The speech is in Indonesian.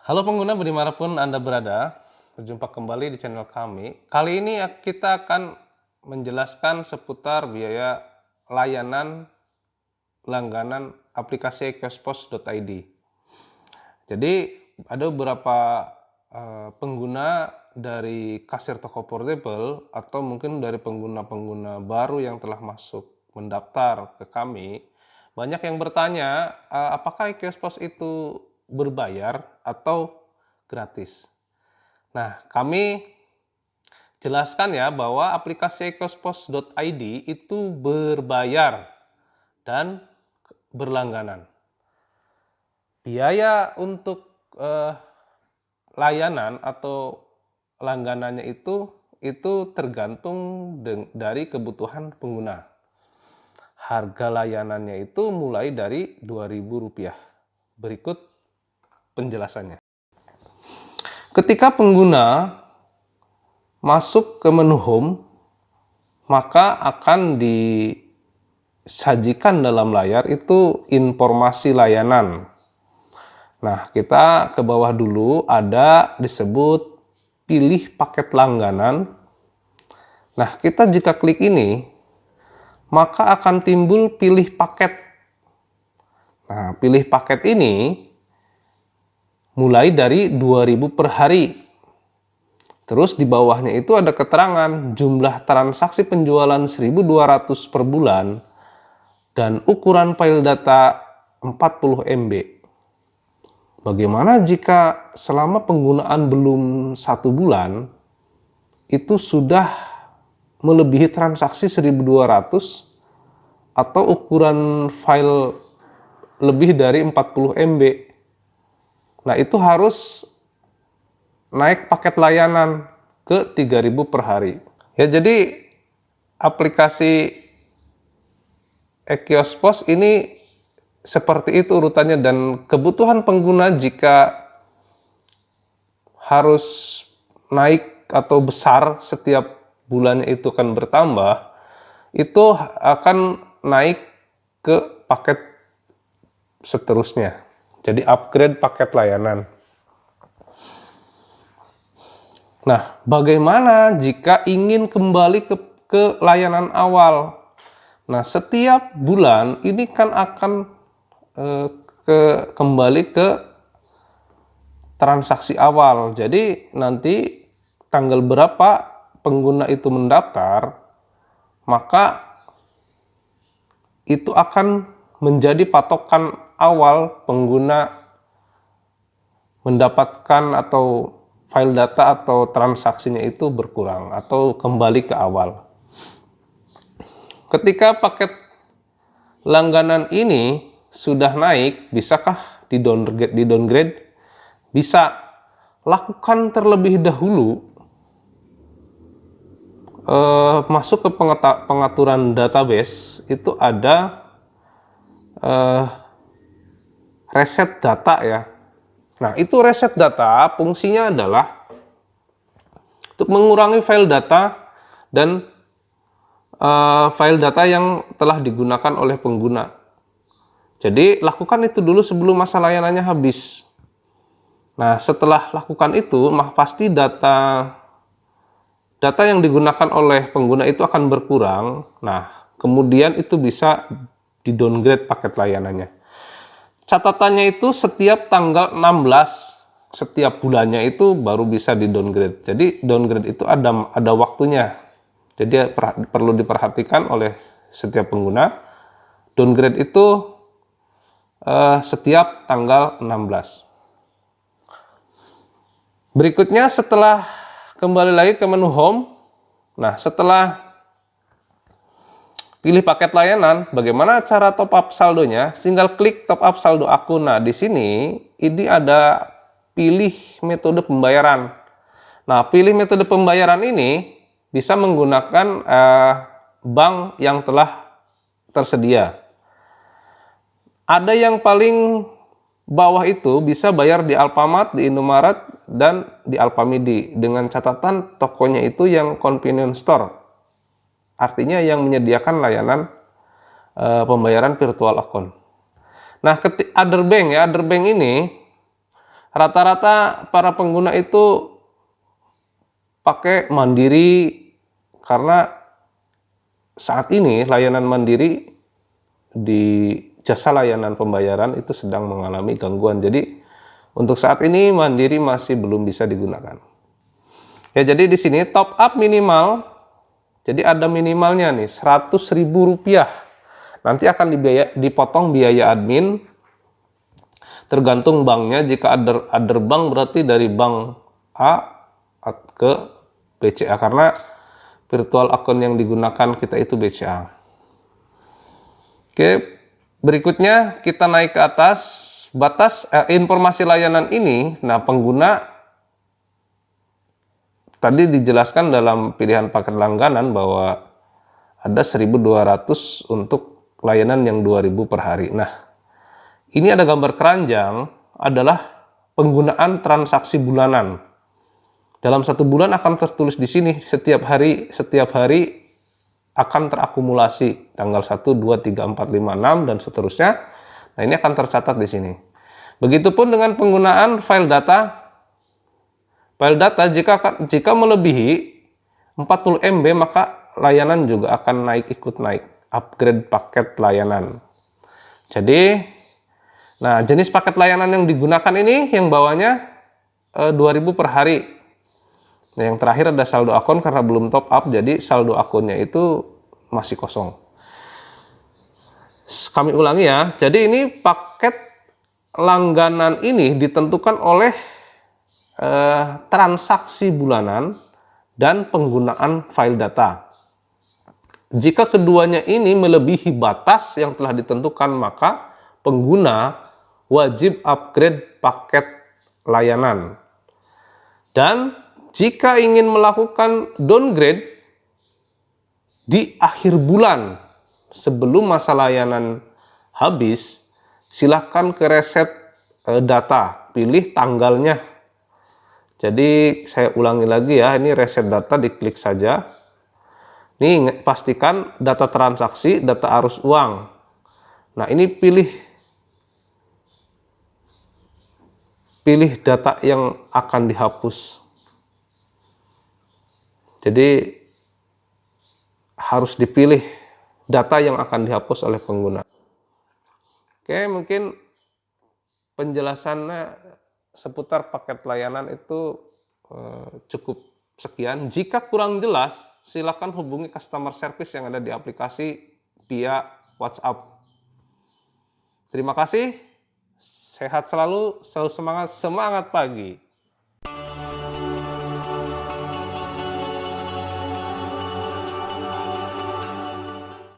Halo pengguna dimanapun Anda berada, berjumpa kembali di channel kami. Kali ini kita akan menjelaskan seputar biaya layanan langganan aplikasi kiospos.id. Jadi ada beberapa pengguna dari kasir toko portable atau mungkin dari pengguna-pengguna baru yang telah masuk mendaftar ke kami, banyak yang bertanya, apakah kiospos itu berbayar atau gratis? Nah, kami jelaskan ya bahwa aplikasi kiospos.id itu berbayar dan berlangganan. Biaya untuk layanan atau langganannya itu tergantung dari kebutuhan pengguna. Harga layanannya itu mulai dari Rp2.000. Berikut penjelasannya. Ketika pengguna masuk ke menu home, maka akan disajikan dalam layar itu informasi layanan. Nah, kita ke bawah dulu ada disebut pilih paket langganan. Nah, kita jika klik ini, maka akan timbul pilih paket. Nah, pilih paket ini mulai dari 2.000 per hari. Terus di bawahnya itu ada keterangan jumlah transaksi penjualan 1.200 per bulan dan ukuran file data 40 MB. Bagaimana jika selama penggunaan belum 1 bulan itu sudah melebihi transaksi 1.200 atau ukuran file lebih dari 40 MB? Nah, itu harus naik paket layanan ke 3.000 per hari. Ya, jadi aplikasi e-kiospos ini seperti itu urutannya, dan kebutuhan pengguna jika harus naik atau besar setiap bulannya itu akan bertambah, itu akan naik ke paket seterusnya. Jadi upgrade paket layanan. Nah, bagaimana jika ingin kembali ke layanan awal? Nah, setiap bulan ini kan akan kembali ke transaksi awal. Jadi nanti tanggal berapa pengguna itu mendaftar, maka itu akan menjadi patokan awal pengguna mendapatkan atau file data atau transaksinya itu berkurang atau kembali ke awal. Ketika paket langganan ini sudah naik, bisakah di-downgrade? Bisa. Lakukan terlebih dahulu masuk ke pengaturan database, itu ada reset data ya. Nah, itu reset data fungsinya adalah untuk mengurangi file data dan file data yang telah digunakan oleh pengguna. Jadi lakukan itu dulu sebelum masa layanannya habis. Nah, setelah lakukan itu, pasti data yang digunakan oleh pengguna itu akan berkurang. Nah, kemudian itu bisa di-downgrade paket layanannya. Catatannya itu setiap tanggal 16 setiap bulannya itu baru bisa di-downgrade. Jadi downgrade itu ada waktunya. Jadi perlu diperhatikan oleh setiap pengguna. Downgrade itu setiap tanggal 16. Berikutnya, setelah kembali lagi ke menu home. Nah, setelah pilih paket layanan, bagaimana cara top up saldonya? Tinggal klik top up saldo akun. Nah, di sini ini ada pilih metode pembayaran. Nah, pilih metode pembayaran ini bisa menggunakan bank yang telah tersedia. Ada yang paling bawah itu bisa bayar di Alfamart, di Indomaret, dan di Alfamidi, dengan catatan tokonya itu yang convenience store. Artinya yang menyediakan layanan pembayaran virtual account. Nah, other bank ya, other bank ini Rata-rata para pengguna itu pakai Mandiri karena saat ini layanan Mandiri di jasa layanan pembayaran itu sedang mengalami gangguan. Jadi untuk saat ini Mandiri masih belum bisa digunakan. Ya, jadi di sini top up minimal, jadi ada minimalnya nih Rp100.000. Nanti akan dipotong biaya admin tergantung banknya. Jika other bank berarti dari bank A ke BCA, karena virtual account yang digunakan kita itu BCA. Oke, berikutnya kita naik ke atas batas informasi layanan ini. Nah, pengguna tadi dijelaskan dalam pilihan paket langganan bahwa ada 1.200 untuk layanan yang 2.000 per hari. Nah, ini ada gambar keranjang adalah penggunaan transaksi bulanan. Dalam 1 bulan akan tertulis di sini setiap hari akan terakumulasi tanggal 1, 2, 3, 4, 5, 6 dan seterusnya. Nah, ini akan tercatat di sini. Begitupun dengan penggunaan file data. File data jika melebihi 40 MB maka layanan juga akan ikut naik, upgrade paket layanan. Jadi, nah jenis paket layanan yang digunakan ini yang bawahnya 2.000 per hari. Nah, yang terakhir ada saldo akun karena belum top up, jadi saldo akunnya itu masih kosong. Kami ulangi ya, jadi ini paket langganan ini ditentukan oleh transaksi bulanan dan penggunaan file data. Jika keduanya ini melebihi batas yang telah ditentukan, maka pengguna wajib upgrade paket layanan. Dan jika ingin melakukan downgrade di akhir bulan sebelum masa layanan habis, silakan ke reset data, pilih tanggalnya. Jadi saya ulangi lagi ya, ini reset data, diklik saja. Nih, pastikan data transaksi, data arus uang. Nah, ini pilih data yang akan dihapus. Jadi harus dipilih data yang akan dihapus oleh pengguna. Oke, mungkin penjelasannya seputar paket layanan itu cukup sekian. Jika kurang jelas, silakan hubungi customer service yang ada di aplikasi via WhatsApp. Terima kasih, sehat selalu semangat pagi.